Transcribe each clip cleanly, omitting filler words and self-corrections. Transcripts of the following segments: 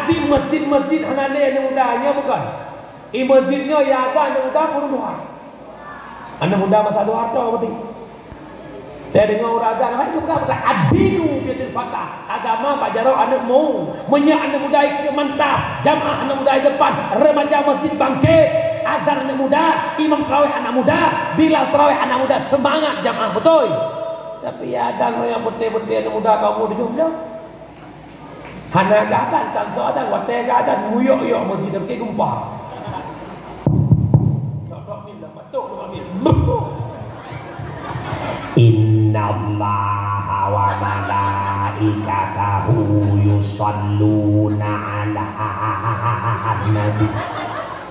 Adi masjid-masjid hanale anak mudanya bukan. Masjidnya ya ada anak muda pun doa. Anak muda masa doa tu berarti. Saya dengar orang azan lain bukan adinu biadil fatah. Agama Pak Jarod anak mau menyak anak muda ke mantap, jamaah anak muda depan, remaja masjid bangkit, azan anak muda, imam tarawih anak muda, bilal tarawih anak muda, semangat jamaah betul. Tapi ada yang betul-betul anak muda kamu di jumlah. Hana gadan tanto ada wate gadan muyok-yok masjid depan gumpah. Tak bila batuk amin. Innallaha wa malaikatahu yusalluna ala nabi.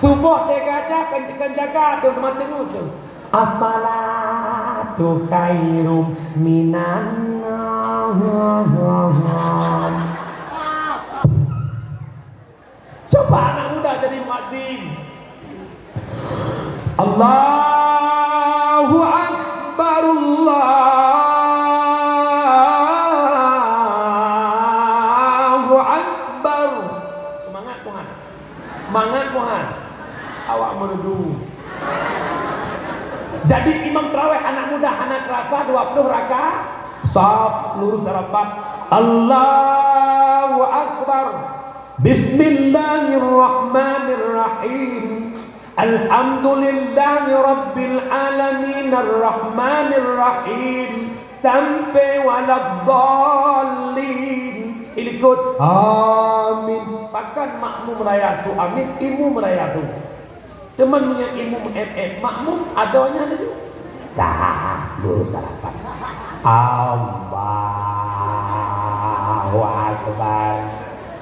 Subuh dia gajah kan jaga tu mata tu. As-salatu khairum minan nawm. Coba anak muda jadi muadzin. Allahu akbar, Allahu akbar. Semangat Tuhan. Semangat Tuhan. Awak merdu. Jadi imam tarawih anak muda anak kerasa 20 rakaat. Saf lurus rapat. Allahu akbar. Bismillahirrahmanirrahim. Alhamdulillahi rabbil alamin arrahmanirrahim sampai waladdallin. Ikut amin. Bahkan makmum raya su amin, imam raya tu. Teman punya imam makmum adanya ada tu. Dah lurus rapat. Allahu akbar.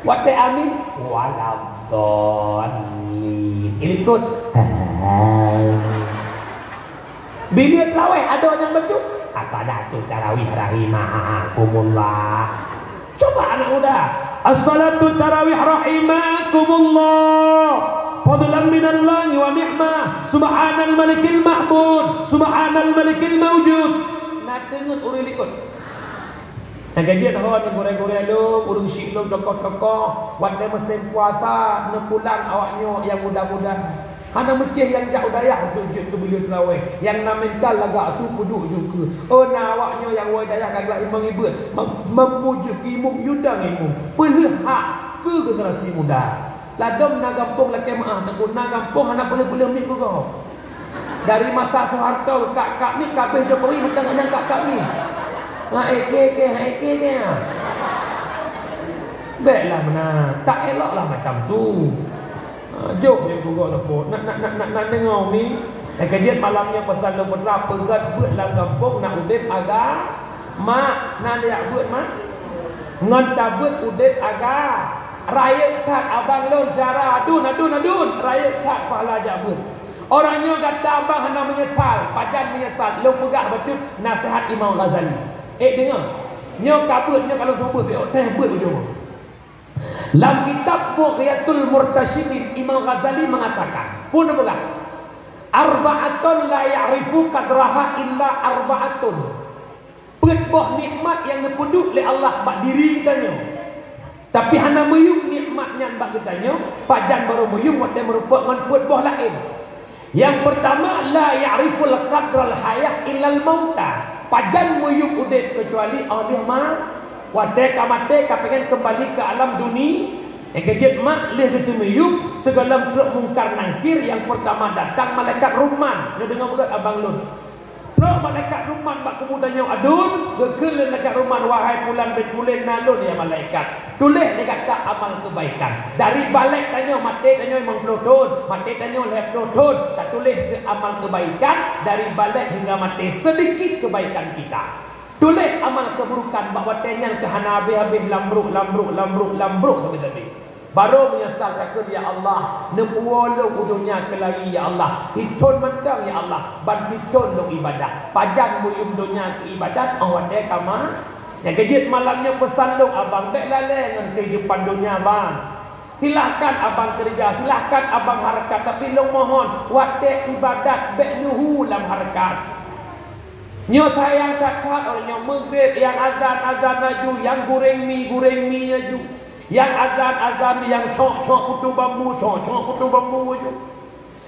Wate amin waladdallin. Ikut bila tarawih ada yang baca as-salatu tarawih rahimakumullah. Coba anak muda, as-salatu tarawih rahimakumullah, fadlan minallahi wa ni'mah, subhanal malikil mahmud, subhanal malikil mawjud. Nak dengar orang ikut. Nak dia tahu ada goreng-goreng lu, urung syik lu tokoh-tokoh, wanda mesin puasa, nak pulang awaknya yang muda-muda. Hana mecih yang jauh dayah untuk tu bila terawih. Yang nak mental lagak tu puduk juga. Oh nak awaknya yang wai dayah kagak imam ibu memujuk imam yudang imam. Pelihak ke generasi muda. Ladom nak gampung lah kemaah, nak guna gampung anak boleh-boleh mik kau. Dari masa Soeharto kak ni kabeh Jokowi hutang anak kak ni. Eke baiklah mana. Tak eloklah macam tu. Jom yang gugak lepuk. Nak dengar ni. Kemudian malamnya pasal lu berapa pegat buat dalam kampung nak udip agak. Mak nak lihat buat mak. Ngan tak buat udip agak. Rakyat kat abang lon syarah. Adun. Rakyat kat pahala jabut. Orangnya kata abang hendak menyesal. Pajan menyesal. Lu pegah betul nasihat Imam Ghazali. Dengar. Nyo kabutnya kalau cuba tengok teh buat ujung. Dalam kitab Bughyatul Murtasyidin Imam Ghazali mengatakan, pun belah. Arba'atun la ya'rifu qadraha illa arba'atun. Perbuah nikmat yang dipunduk oleh Allah bak diri kitanya. Tapi hana meyung nikmatnya bak kitanya, pajan baru meyung wat merupakan perbuah lain. Yang pertama la ya'riful qadral hayah illal mauta. Pajan meyung udip kecuali Allah mah wadai kamate pengen kembali ke alam dunia. Kejut mak leh kesemuyuk segala truk mungkar nangkir. Yang pertama datang malaikat Ruman. Dia dengar bukan abang lun. Truk malaikat Ruman bak kemudanya adun. Gekil malaikat Ruman, wahai pulan bin pulen nalun ya malaikat. Tulis dia kata amal kebaikan. Dari balik tanya mati tanya memang pelotun. Mati tanya leh pelotun. Tak tulis ke amal kebaikan. Dari balik hingga mati sedikit kebaikan kita. Tulis amal keburukan bahawa tenyang kehana habis lambruk sampai tadi. Baru menyesal kata ya Allah, nepuolo udunya kelari ya Allah. Hitun mentang ya Allah, ban hitun lo ibadah. Pajan muyum dunia ke ibadat awak dek kama. Yang kejut malamnya pesan dong abang dek lale dengan kehidupan dunia bang. Silahkan abang kerja, silahkan abang harakat, tapi lo mohon wate ibadat bek nuhu dalam harakat. Nyo sayang kat orang yang maghrib, yang azan maju, yang goreng mi aju. Yang azan-azan yang cok-cok kutu bambu, cok-cok kutu bambu aja.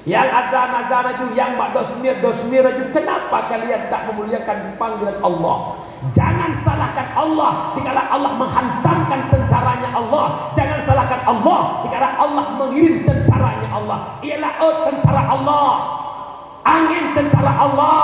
Yang azan-azan aja, yang mak dosmir aja. Kenapa kalian tak memuliakan panggilan Allah? Jangan salahkan Allah dikala Allah menghantamkan tentaranya Allah. Jangan salahkan Allah dikala Allah mengirim tentaranya Allah. Ialah tentara Allah, angin tentara Allah,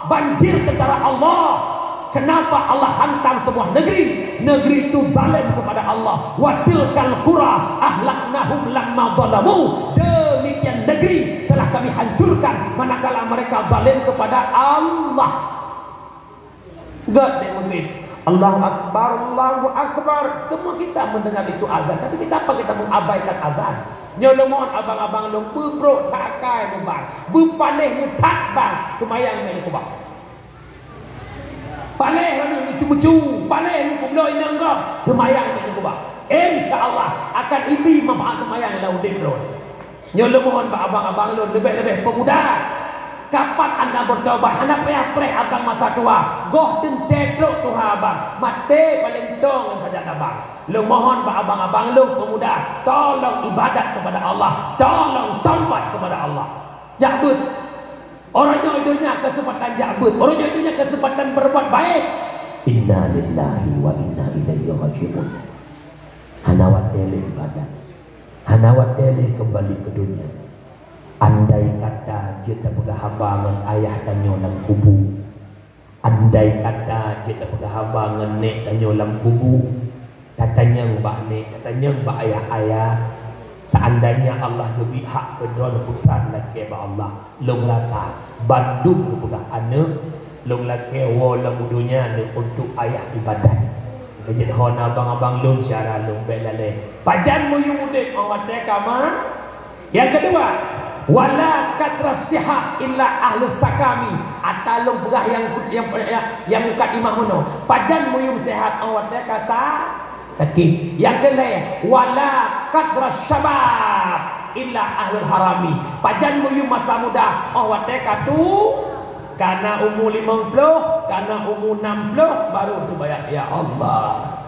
banjir tentara Allah. Kenapa Allah hantam sebuah negeri? Negeri itu balen kepada Allah. Wa tilkal qura ahlaknahum lamma zalamu. Demikian negeri telah kami hancurkan manakala mereka balen kepada Allah. God negeri. Allahu Akbar, Allahu Akbar. Semua kita mendengar itu azan, tapi kita apa kita mengabaikan azan? Nyolomon abang-abang long bebrok tak kai bang. Bepaleh tak bang. Semayang ni aku bang. Paleh ni cucu, paleh ni kublo inang kau. Semayang ni aku bang. Insya-Allah akan ibi memaham semayang dalam debro. Nyolomon abang-abang long lebih-lebih pemuda. Kapan anda bertobat? Anda payah preh abang masa tua. Goh tentetrok tu abang. Mate paling tong saja abang. Lu mohon ba abang-abang lu pemuda, tolong ibadat kepada Allah, tolong taubat kepada Allah. Jabut. Orang jodohnya kesempatan jabut, orang jodohnya kesempatan berbuat baik. Inna lillahi wa inna ilaihi raji'un. Hanawat dele ibadat. Hanawat dele kembali ke dunia. Andai kata kita berhabangan ayah dan nyolang kubu. Andai kata kita berhabangan nek dan nyolang kubu. Katanya mbak nek, katanya mbak ayah-ayah. Seandainya Allah lebih hak kedua putra laki Allah. Long rasa bandung kepada anak. Long laki wala budunya untuk ayah ibadat. Jadi hona abang-abang long syara long belale. Pajan mu yudek awat kama. Yang kedua, wala kadrasihah illa ahlus sakami. Atalung berah yang kat imam mono. Pajan muyum sehat awat kasa. Kaki. Yang kedua, wala kadras syabab illa ahlul harami. Pajan muyum masa muda awat tu karena umur 50, karena umur 60 baru tu bayar. Ya Allah.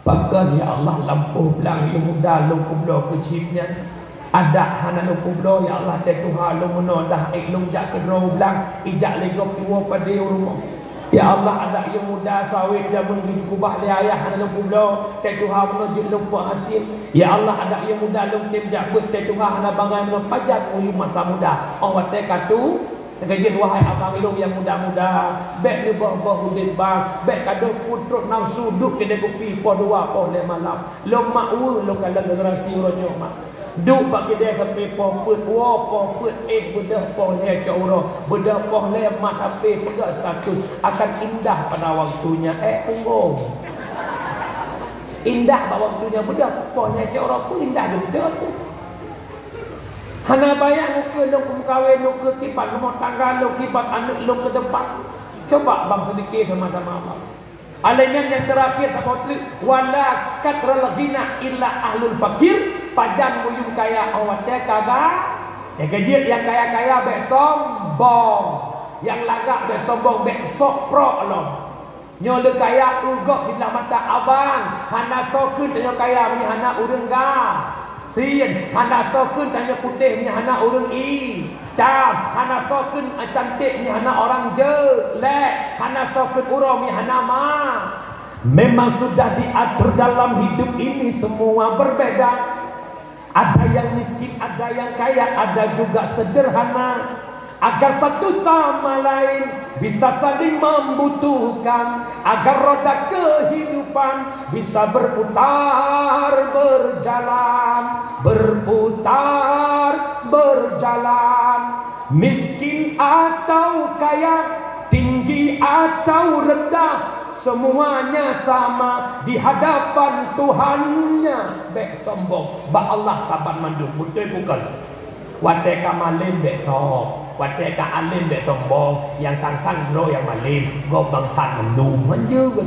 Pakai ya Allah lampu belang yang muda lu kublo kecilnya. Ada hana lu kublo ya Allah de Tuhan lu meno dah lu jak kedro belang ijak legop iwo pada rumah. Ya Allah ada yang muda sawit dia menjadi kubah dia ayah hana lu kublo de Tuhan menuju lupa hasil. Ya Allah ada yang muda lu tim jabut de Tuhan hana bangai meno pajak ulu masa muda. Awat tekatu Tegajin wahai abang ilung yang muda-muda, bek ni bah-bah udin bang, bek kado putruk nafsu duk kedai kopi po dua po le malam. Lo makwu lo kala generasi ronyo mak. Duk bak kedai kopi po put wo po put bedah po le cauro, bedah po le mak ape pegak status akan indah pada waktunya. Tunggu. Indah pada waktunya bedah po le cauro pun indah bedah tu. Hana bayang muka lu kawin lu ke kipat rumah tangga lu kipat anak lu ke depan. Coba bang sedikit sama-sama abang. Alainya yang terakhir apa tu? Wala katral ghina illa ahlul fakir. Pajan muyung kaya awat dia kagak. Yang kaya-kaya bek sombong. Yang lagak bek sombong bek sok pro lo. Nyole kaya ugok di dalam mata abang. Hana sokun tanya kaya ni hana urang ga. Sin hana sokun tanya putih ni hana urang i. Dam hana sokun cantik ni hana orang jelek. Hana sokun urang ni hana ma. Memang sudah diatur dalam hidup ini semua berbeza. Ada yang miskin, ada yang kaya, ada juga sederhana. Agar satu sama lain bisa saling membutuhkan, agar roda kehidupan bisa berputar berjalan. Miskin atau kaya, tinggi atau rendah, semuanya sama di hadapan Tuhannya. Bek sombong, ba Allah kapan manduk, betul bukan? Wateka malim bek sok, wateka alim bek sombong, yang tangkang bro yang malim, go bangsan mendung manjur.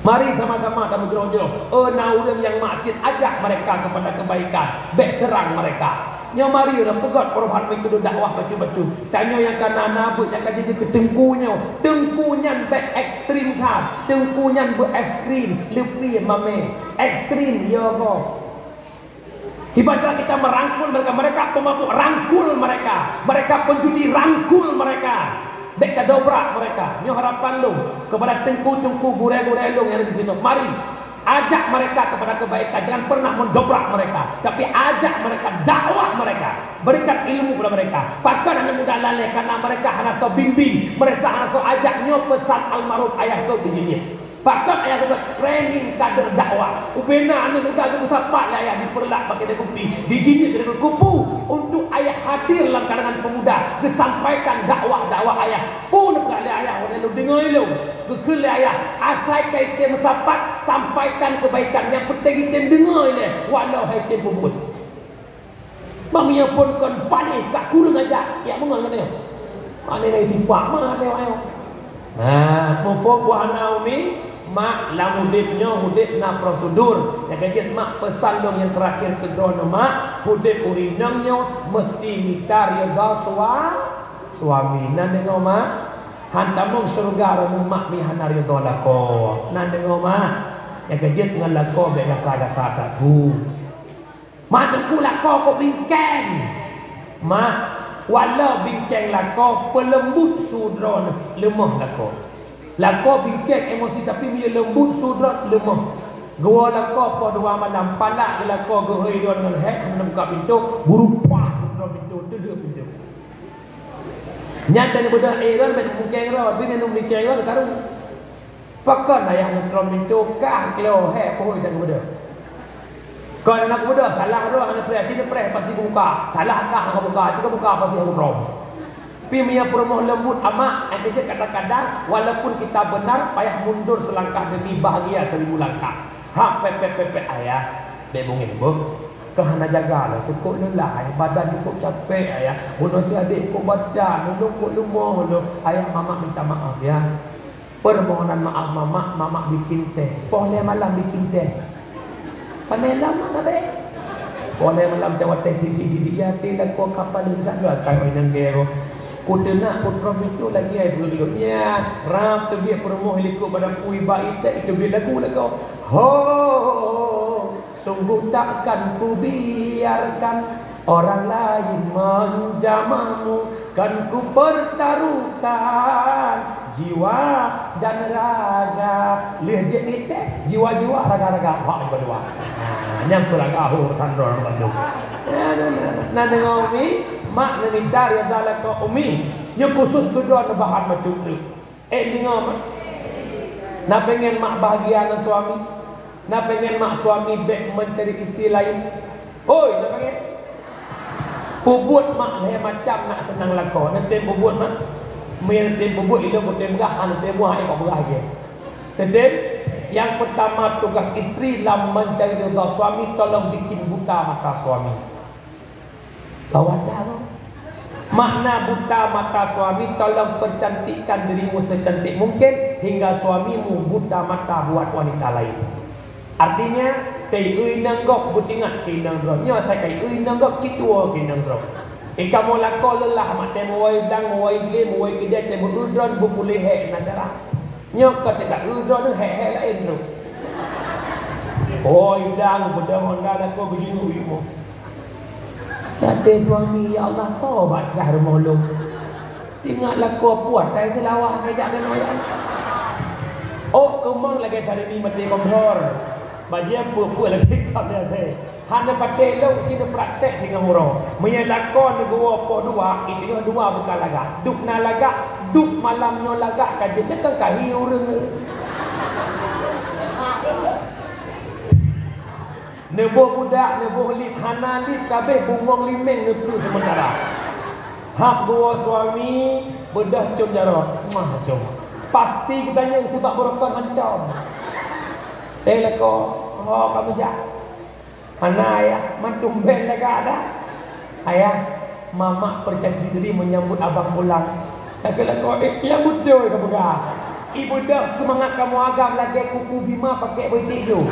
Mari sama-sama kita berjero-jero. Urang yang makin ajak mereka kepada kebaikan, bek serang mereka. Nyo mari dah pegat perubahan metode dakwah betul-betul. Tanya yang kana nabut yang kaji ke tengkunya. Tengkunya back ekstrim kan. Tengkunya berekstrim, lebih mame. Ekstrim ya kok. Ibadah kita merangkul mereka, mereka pemabuk rangkul mereka, mereka penjudi rangkul mereka. Beka dobrak mereka. Nyo harapan lu kepada tengku-tengku gure-gure lu yang ada di sini. Mari ajak mereka kepada kebaikan. Jangan pernah mendobrak mereka, tapi ajak mereka, dakwah mereka, berikan ilmu kepada mereka. Bahkan hanya mudah lalai karena mereka hanya so bimbing, mereka hanya so ajak nyo pesan almarhum ayah kau begini. Bahkan ayah tu training kader dakwah. Ubena ane muda tu sapat lah ayah diperlak pakai dia kopi, dijinyit dengan kupu untuk ayah hadir dalam kalangan pemuda, disampaikan dakwah ayah. Pun kali ayah orang lu dengar lu, kekele ayah asai kaitan mesapat sampaikan kebaikan yang penting kita dengar ni walau hai tempo pun. Bangnya pun kon panik kat kurang aja. Ya mengal ni. Ane ni tipak mah dia ayo. Nah, mufok buah naumi mak lamudipnya hudip na prosedur yang kajian mak pesan dong yang terakhir ke drone mak hudip urinangnya mesti mitar ya suami nan dengo mak hantamong surga ro mak mi hanar ya dolako nan dengo mak yang kajian dengan lako be kata tu mak tengku lako ko bingkeng mak walau bingkeng lako pelembut sudron lemah lako. Lako bingkek emosi tapi dia lembut sudrat lemah. Gua lako po dua malam palak lako gehoi dia dengan hek menembuka pintu buru pak buka pintu tutup pintu. Nyata ni budak Iran ben bingkek ro bin nu bingkek ro karu. Pakan ayah nutron pintu kah kilo hek pohoi dan budak. Kau anak budak salah ro anak tidak pasti buka. Salah kah buka, jika buka pasti rom. Pimia promo lembut amak, aja kadang-kadang walaupun kita benar payah mundur selangkah demi bahagia 1000 langkah. Hak pepe ayah, bebungin bu, kehana jaga lah, cukup lelah, badan cukup capek ayah, bunuh si adik kok badan, kok lumah lu, ayah mama minta maaf ya. Permohonan maaf mama bikin teh, boleh malam bikin teh, pandai lama nak be. Boleh malam jawab teh di ya teh dan kau kapal ni tak ada tak main gero. Kuda nak putra itu lagi ai dulu-dulunya ram terbiak permoh liku pada pui baik itu biar lagu kau. Ho sungguh takkan ku biarkan orang lain menjamamu, kan ku pertaruhkan jiwa dan raga. Lihat dia ni jiwa-jiwa raga-raga hak berdua. Nyam raga hur tandor bandung. Nah dengan umi mak nemidar ya dalam kau umi nya khusus kedua bahan macam tu. Dengar nak pengen mak bahagia dengan suami, nak pengen mak suami baik mencari isteri lain. Oi, nak pengen bubut mak lah macam nak senang lakon. Nanti bubut mak nanti bubut itu bukan berah, nanti buah ekor berah je. Jadi yang pertama tugas isteri dalam mencari redha suami, tolong bikin buta mata suami. Kawajar makna buta mata suami, tolong percantikkan dirimu secantik mungkin hingga suamimu buta mata buat wanita lain. Artinya kai ui nanggok butingat kai nanggok nya saya kai ui nanggok kitua kai nanggok. Kamu lako lelah mak temu wai dang wai gle wai gede temu udron bu pulih hek nadara. Nya kata tak udron hek lain tu. Oh idang budak honda lako begini ibu. Tapi suami ya Allah tobat dah rumah lu. Ingatlah kau puas saya selawah ngajak dengan orang. Oh kemang lagi hari ni mesti komor. Bagi apa lagi kau dia teh. Hanya pakai lu kita praktek dengan orang. Menyelakon dua apa dua, itu dua bukan lagak. Duk na lagak, duk malamnya lagak kaje tekan kahi urang. Nebo budak, nebo lip, hana lip, kabeh bungong limeng nepu sementara. Hak dua suami, bedah cum jarot. Mah cum. Pasti katanya sebab berokon hancam. Leko, oh kamu jak. Hana ayah, mantum ben lega ada. Ayah, mama percaya diri menyambut abang pulang. Kata leko, ya betul kamu gak. Ibu dah semangat kamu agam lagi kuku bima pakai begitu.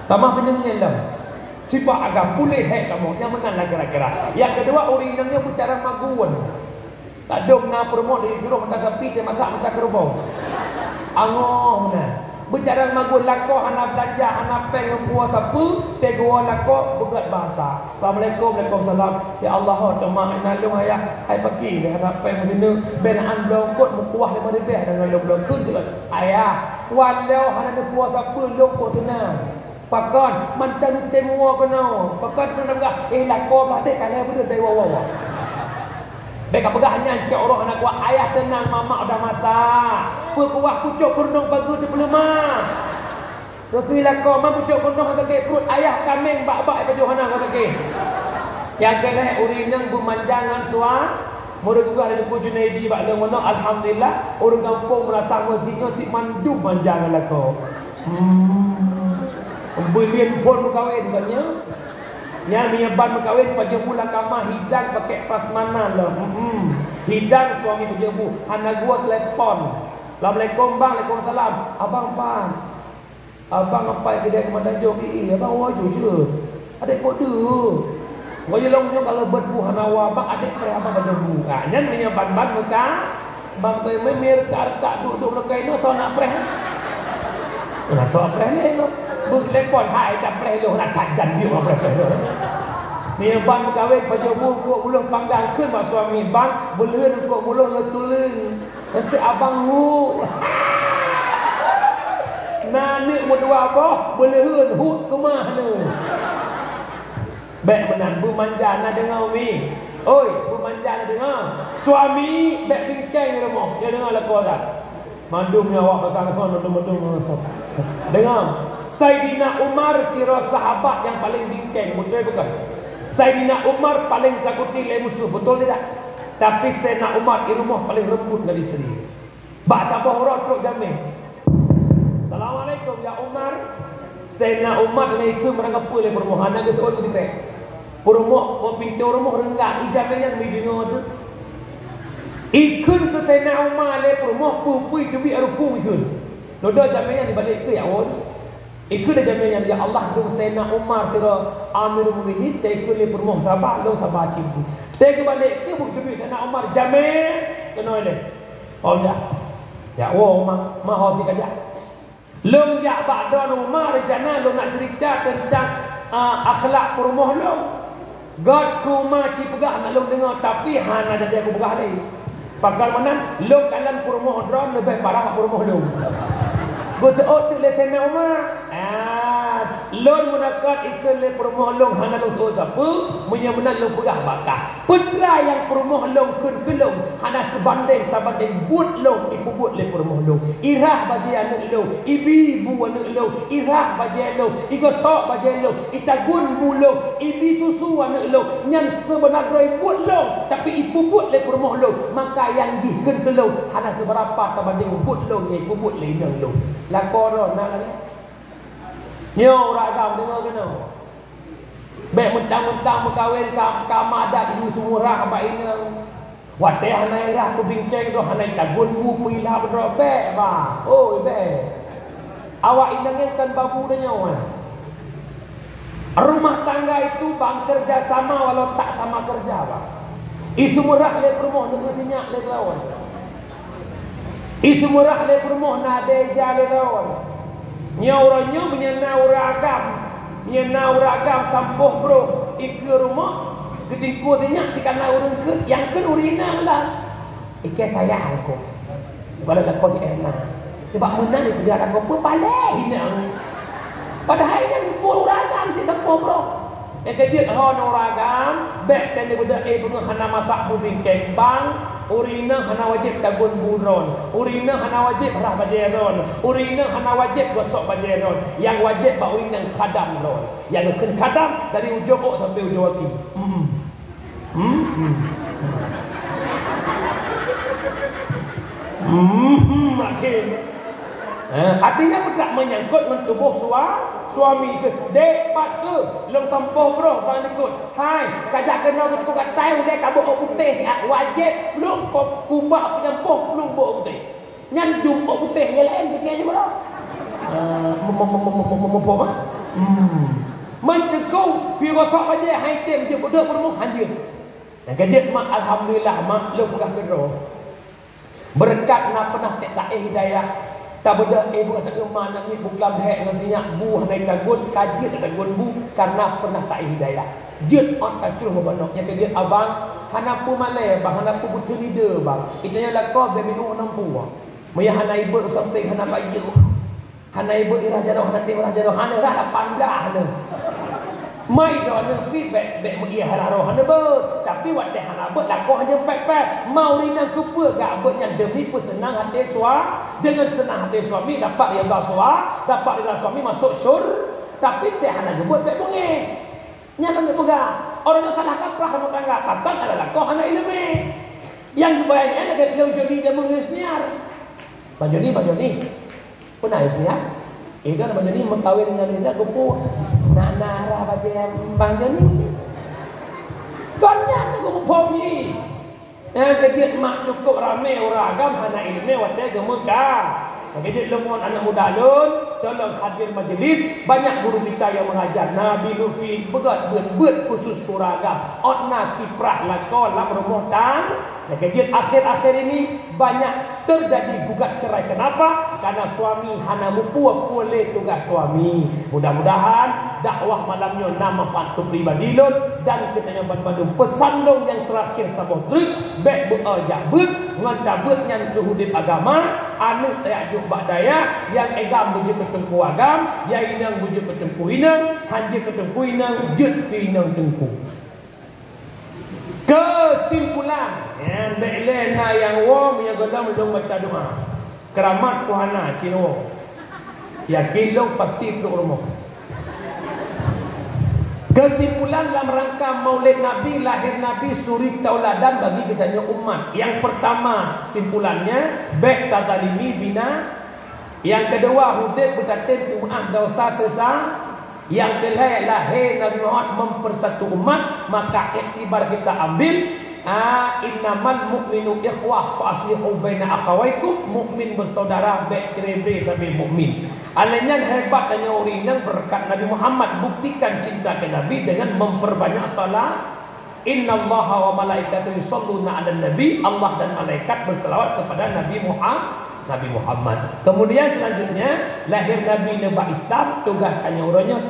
Tamah penyengnya dah. Sifat agak boleh kamu. Yang mana lah kira-kira. Yang kedua, urinannya bicara maguan. Tak dong na promo di rumah tak pi dia masak kerubau. Angoh nah. Bicara maguan lako anak belanja anak peng buat apa? Tegua lako begat bahasa. Assalamualaikum, waalaikumsalam. Ya Allah, toma nalung ayah. Hai pagi dia anak peng begini benaan blongkot mukuah daripada beh dengan blongkot tu. Ayah, walau anak buat apa blongkot tu nah. Pakon mantan temua kena. Pakon kena enggak lako batik kalau betul dari wawa. Mereka pegahnya cak orang anak kuat ayah tenang mama udah masak. Kuah pucuk kurnung bagus di pelumah. Tapi lah kau mampu pucuk kurnung kata perut ayah kambing bak-bak baju hana kata ke. Yang kena urinang bermanjangan suah. Murid juga ada buku Junaidi bak lemono alhamdulillah orang kampung merasa masjidnya si mandu manjangan lah kau. Belian pun berkahwin katnya. Yang menyebar berkahwin pada bulan kamar hidang pakai prasmanan lah. Hidang suami berjebu. Anak gua telepon. Assalamualaikum bang, waalaikumsalam. Abang bang. Abang apa kedai kemandan jom ni? Abang wajib je. Adik kau tu. Wajib longnya kalau berbuah nawa bang adik saya abang berjebu. Nah, yang menyebar ban muka. Bang tu memir tak duduk lekai tu so nak preh. Nak so preh ni tu. Berlepon hai tak preh lu nak tajan dia preh lu. Ni bang berkahwin pada buku ulung panggang ke mak suami bang beleur kok ulung letulung. Nanti abang hu. Nani mudua apa beleur hu ke mana. Baik menan bermanja nak dengar mi. Oi, bermanja nak dengar. Suami baik bingkang rumah. Dia dengar lagu tak? Mandumnya awak pasang phone mandum. Dengar. Sayyidina Umar sirah sahabat yang paling bingkang, betul bukan? Sayyidina Umar paling takuti le musuh, betul tidak? Tapi Sayyidina Umar di rumah paling lembut dari isteri. Bak tak bohong teruk jamin. Assalamualaikum ya Umar. Sayyidina Umar ni itu merangkap le permohonan ke tu kita. Rumah pintu rumah renggak ijabnya mi dingo tu. Ikun tu Sayyidina Umar le rumah pupui tu bi arupu ikun. Dodo jamnya dibalik ke ya on. Ikut dah jamin yang Allah tu Sayyidina Umar kira Amirul Mukminin tak ikut le permoh sabar lo sabar cipu. Tak balik ke bukti Sayyidina Umar jamin kena le. Oh ya. Ya Umar mah hati kaja. Lom ya ba'da Umar jana lo nak cerita tentang akhlak permoh lo. God ku ma ci pegah nak lo dengar tapi han ada dia ku pegah ni. Pakal mana lo kalan permoh dron lebih parah permoh lo. Gua tu le Sayyidina Umar. Lon munakat ikut le permoh long hana long tu siapa punya menang long pegah bakah. Putra yang permoh long kun kelong hana sebanding tabanding but long ibu but le permoh long. Irah bagi anak long, ibu anak long, irah bagi long, igotok bagi long, itagun bulong, ibi susu anak long. Nyan sebenarnya but long tapi ibu but le permoh long. Maka yang di kun kelong hana seberapa tabanding but long ibu but le nang long. Lakoro nak lagi. Nyo ragam dengar kena. Baik mentang-mentang berkahwin kam adat you semua rah apa ini. Wateh hanai rah tu bincang tu hanai tagun bu pila bedrobe ba. Oi be. Awak inangnya kan babu dah nyawa. Rumah tangga itu bang kerja sama walau tak sama kerja ba. Isu murah le rumah dengan sinyak le lawan. Isu murah le rumah nade jale lawan. Nyauranya menyenau ragam sampuh bro ikut rumah ketika tanya dikana urun ke yang ke urinang lah ikat saya aku kalau nak kau enak sebab mana ni dia ada apa balik ini padahal ini pun ragam si sampuh bro yang kejut hono ragam baik dan dia budak punya hana masak bubing kembang urina hana wajib tagun buron, urina hana wajib rah bajeron, urina hana wajib gosok bajeron, yang wajib bak urina kadam ron, yang ken kadam dari ujung ok sampai ujung kaki. Makin. Artinya tidak menyangkut mentubuh suami ke dek pat ke long tempoh bro bang ikut hai kajak kena ke kat tai dek kabuk putih wajib belum kumbak penyempuh belum bok putih nyan jum putih yang lain fikirnya bro Menteguh pi rokok aja hai tem je bodoh bermuh handir. Dan kejut mak alhamdulillah mak lu bukan kedua. Berkat nak pernah tak hidayah. Tak beda ibu tak rumah nak ni bukan hek dengan minyak buah naik kagun kaji tak kagun bu karena pernah tak hidayah. Jut on kacul bebanok yang kejut abang hanapu malai bang hanapu butuh leader bang. Itanya lakau be minum 60. Maya hana ibu sampai hana bayi. Hana ibu irah jaroh nanti irah jaroh hana dah pandah hana. Mai dah hana pi be muia hana roh hana ber. Tapi wat teh hana ber lakau hanya pek-pek. Mau rina kupa gak bernya demi pesenang hati dengan senang hati suami dapat dia suami, dapat dia suami masuk syur. Tapi teh hana gebut pek bungi. Nyata nak pegang. Orang yang salah kaprah rumah tangga patang adalah kau hana ilmu. Yang dibayangkan ada beliau jadi dia mengisniar. Bajoni. Pernah isniar? Kan Bang Joni mengkawin dengan Linda kupu nak narah baca Bang Joni. Kanya aku mempunyai. Kejut mak cukup ramai orang agam hana ilmu wadah gemegah. Kejut lemon anak muda lun, tolong hadir majlis. Banyak guru kita yang mengajar Nabi Lufi begat buat khusus suragam. Otna kiprah lakon lam rumah tang. Dan kejut akhir-akhir ini banyak terjadi gugat cerai. Kenapa? Karena suami hana mupuah boleh tugas suami. Mudah-mudahan dakwah malamnya nama pantu pribadi lun dan kita yang bantu pesan dong yang terakhir sabot trik baik beajak bet ngantabut yang tuhudit agama anu tajuk badaya yang egam bujuk ketengku agam yang inang bujuk ketengku inang hanji ketengku inang jut inang tengku. Kesimpulan yang belena yang wom yang godam dong baca doa keramat kuhana cino yakin lo pasti ke rumah. Kesimpulan dalam rangka maulid Nabi, lahir Nabi, suri tauladan bagi kita umat. Yang pertama simpulannya baik tadalimi bina. Yang kedua hudud berkata umat dosa sesang. Yang ketiga lahir Nabi Muhammad mempersatu umat, maka iktibar kita ambil innamal mu'minu ikhwah fa aslihu baina akhawaykum. Mukmin bersaudara baik cerebe tapi mukmin. Alanya hebat dan yang berkat Nabi Muhammad buktikan cinta ke Nabi dengan memperbanyak salat. Innallaha wa malaikatahu yusholluna 'alan nabi. Allah dan malaikat berselawat kepada Nabi Muhammad. Kemudian selanjutnya lahir Nabi Neba Islam, tugas urangnya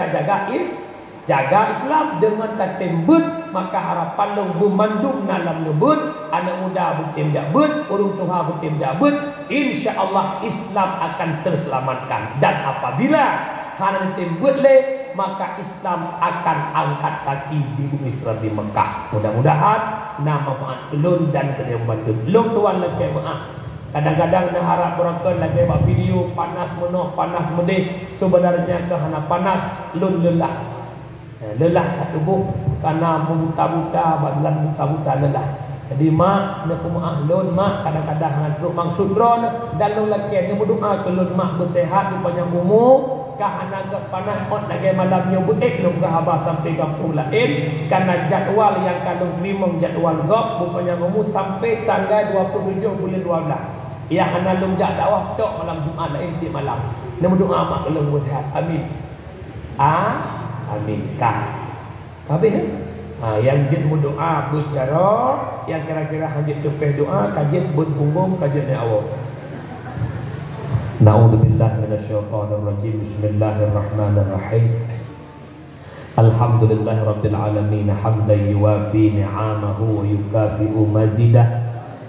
jaga Islam dengan katembut, maka harapan lo memandung dalam lebut anak muda butim jabut urung tuha butim jabut, insyaallah Islam akan terselamatkan. Dan apabila hana tembut le, maka Islam akan angkat kaki di bumi Israel di Mekah. Mudah-mudahan nama maaf ulun dan kena membantu ulun tuan lebih maaf. Kadang-kadang nak harap berangkat lagi buat video panas menoh panas medih, sebenarnya kerana panas lun lelah kat tubuh karena buta-buta badan buta-buta lelah. Jadi mak nak maaf lun mak kadang-kadang ngantuk mangsudron dan lun laki ni berdoa ke lun mak bersehat di panjang umur. Kahana ke panas ot lagi malamnya butik lun ke habas sampai kampung lain karena jadual yang kandung limong jadual gop bukannya umur sampai tanggal 27 bulan 12. Ya hana lum jak dakwah tok malam Jumaat lain di malam. Nama doa mak lum bersehat. Amin. Amin. Habis yang jin berdoa bercara yang kira-kira hajat tepeh doa kajian berpunggung kajian awal. Na'udzubillahi minasyaitonir rajim. Bismillahirrahmanirrahim. Alhamdulillahirabbil alamin hamdan yuwafi ni'amahu wa yukafi'u mazidah.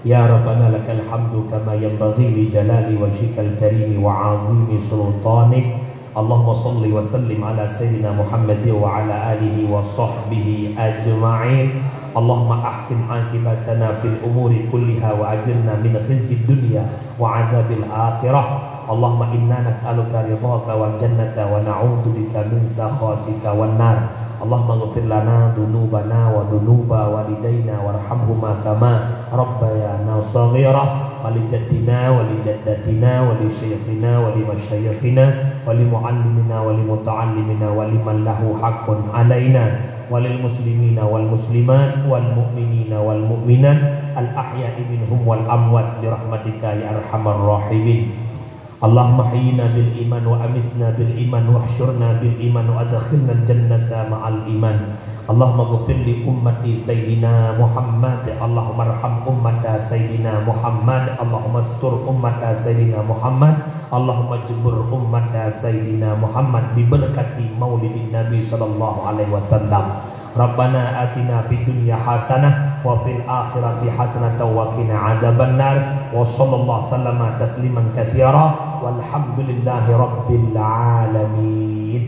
Ya Rabbana lakal hamdu kama yanbaghi li jalali wajhikal karim wa 'azimi sultanik. Allahumma salli wa sallim ala sayyidina Muhammad wa ala alihi wa sahbihi ajma'in. Allahumma ahsin akibatana fil umuri kulliha wa ajirna min khizyid dunya wa 'adzabil akhirah. Allahumma inna nas'aluka ridhaka wal jannata wa na'udzu bika min sakhatika wan nar. Allahumma ighfir lana dhunubana wa dhunuba walidayna warhamhuma kama rabbayana shaghira wa li jaddina wa li jaddatina wa li shaykhina wa li mashayikhina wa li muallimina wa li muta'allimina wa liman lahu haqqun alaina wa lil muslimina wal muslimat wal mu'minina wal mu'minat al ahya'i minhum wal amwat bi rahmatika ya arhamar rahimin. Allahumma hayyina bil iman wa amisna bil iman wa hsyurna bil iman wa adkhilna al jannata lana ma'al iman. Allahumma ghfir li ummati sayyidina Muhammad. Allahumma arham ummata sayyidina Muhammad. Allahumma astur ummata sayyidina Muhammad. Allahumma jebur ummata sayyidina Muhammad bi barakati maulidin Nabi sallallahu alaihi wasallam. Rabbana atina fid dunya hasanah wa fil akhirati hasanah wa qina adzabannar. Wa sallallahu sallama tasliman katsira walhamdulillahi rabbil alamin.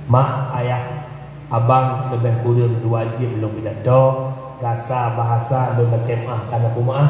Mak, ayah, abang lebih kurang 2 jam belum pidato. Kasa bahasa belum kemah karena kumaah.